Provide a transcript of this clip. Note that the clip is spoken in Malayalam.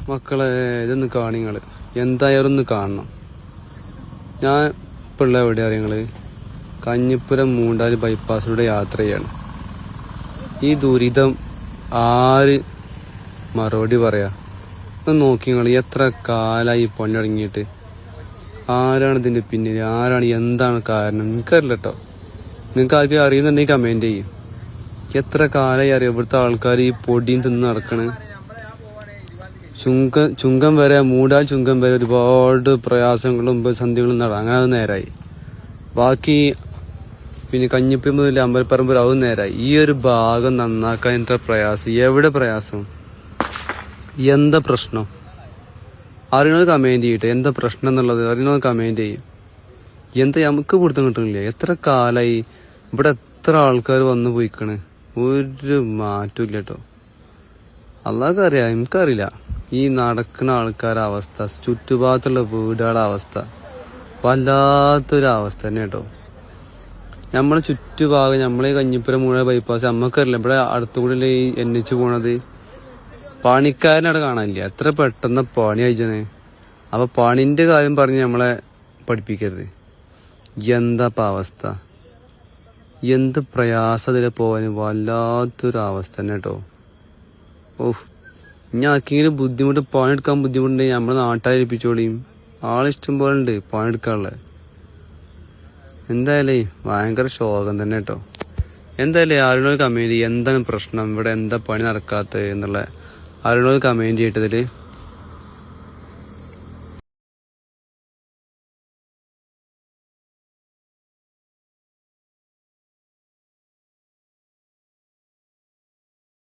മക്കളെ ഇതൊന്ന് കാണിങ്ങള് എന്തായാലും ഒന്ന് കാണണം. ഞാൻ ഇപ്പം ഉള്ള എവിടെ അറിയങ്ങള് കഞ്ഞിപ്പുരം മൂണ്ടാല് ബൈപ്പാസിലൂടെ യാത്ര ചെയ്യാണ്. ഈ ദുരിതം ആര് മറുപടി പറയാ? ഒന്ന് നോക്കി നിങ്ങൾ, എത്ര കാലായി പണി തുടങ്ങിയിട്ട്. ആരാണ് ഇതിന്റെ പിന്നിൽ? ആരാണ്? എന്താണ് കാരണം? എനിക്കറിയില്ല കേട്ടോ. നിങ്ങൾക്ക് ആർക്കും അറിയുന്നുണ്ടെങ്കിൽ കമന്റ് ചെയ്യും. എത്ര കാലായി അറിയാം ഇവിടുത്തെ ആൾക്കാർ ഈ പൊടിയും തിന്ന് നടക്കണ്. ചുങ്കം വരെ, മൂടാൽ ചുങ്കം വരെ ഒരുപാട് പ്രയാസങ്ങളും പ്രതിസന്ധികളും അങ്ങനെ അത് നേരായി. ബാക്കി പിന്നെ കഞ്ഞിപ്പുരം മുതൽ അമ്പലപ്പറമ്പ് അത് നേരായി. ഈ ഒരു ഭാഗം നന്നാക്കാൻ എത്ര പ്രയാസം. എവിടെ പ്രയാസം? എന്താ പ്രശ്നം? അറിയണത് കമന്റ് ചെയ്യട്ടെ. എന്താ പ്രശ്നം എന്നുള്ളത് അറിയണത് കമന്റ് ചെയ്യും. എന്താ നമുക്ക് പിടുത്തം കിട്ടണില്ലേ? എത്ര കാലായി ഇവിടെ എത്ര ആൾക്കാർ വന്നു പോയിക്കണ്. ഒരു മാറ്റം ഇല്ല കേട്ടോ. അല്ലാതെ അറിയാം, എനിക്കറിയില്ല ഈ നടക്കുന്ന ആൾക്കാരുടെ അവസ്ഥ, ചുറ്റുഭാഗത്തുള്ള വീടുകളുടെ അവസ്ഥ വല്ലാത്തൊരവസ്ഥ തന്നെ കേട്ടോ. നമ്മളെ ചുറ്റുഭാഗം, നമ്മളെ കഞ്ഞിപ്പുരം മൂഴ ബൈപ്പാസ് നമ്മക്കറിയില്ല. ഇവിടെ അടുത്തുകൂടെ ഈ NH പോണത്. പണിക്കാരനവിടെ കാണാനില്ല. എത്ര പെട്ടെന്ന് പണി അയച്ചനെ. അപ്പൊ പണിന്റെ കാര്യം പറഞ്ഞ് നമ്മളെ പഠിപ്പിക്കരുത്. എന്താ അവസ്ഥ? എന്ത് പ്രയാസത്തില് പോവാന് വല്ലാത്തൊരവസ്ഥ തന്നെ കേട്ടോ. ഓഹ്, ഇനി ആർക്കെങ്കിലും ബുദ്ധിമുട്ട്, പണിയെടുക്കാൻ ബുദ്ധിമുട്ടുണ്ടെങ്കിൽ നമ്മളെ നാട്ടുകാരെ ഏൽപ്പിച്ചോളിയും. ആളിഷ്ടം പോലെ ഉണ്ട് പണിയെടുക്കാനുള്ളത്. എന്തായാലേ ഭയങ്കര ശോകം തന്നെ കേട്ടോ. എന്തായാലും ആരോട് കമന്റ് ചെയ്യും. എന്താണ് പ്രശ്നം? ഇവിടെ എന്താ പണി നടക്കാത്തത് എന്നുള്ള ആരോട് കമന്റ് ചെയ്തിട്ടതില്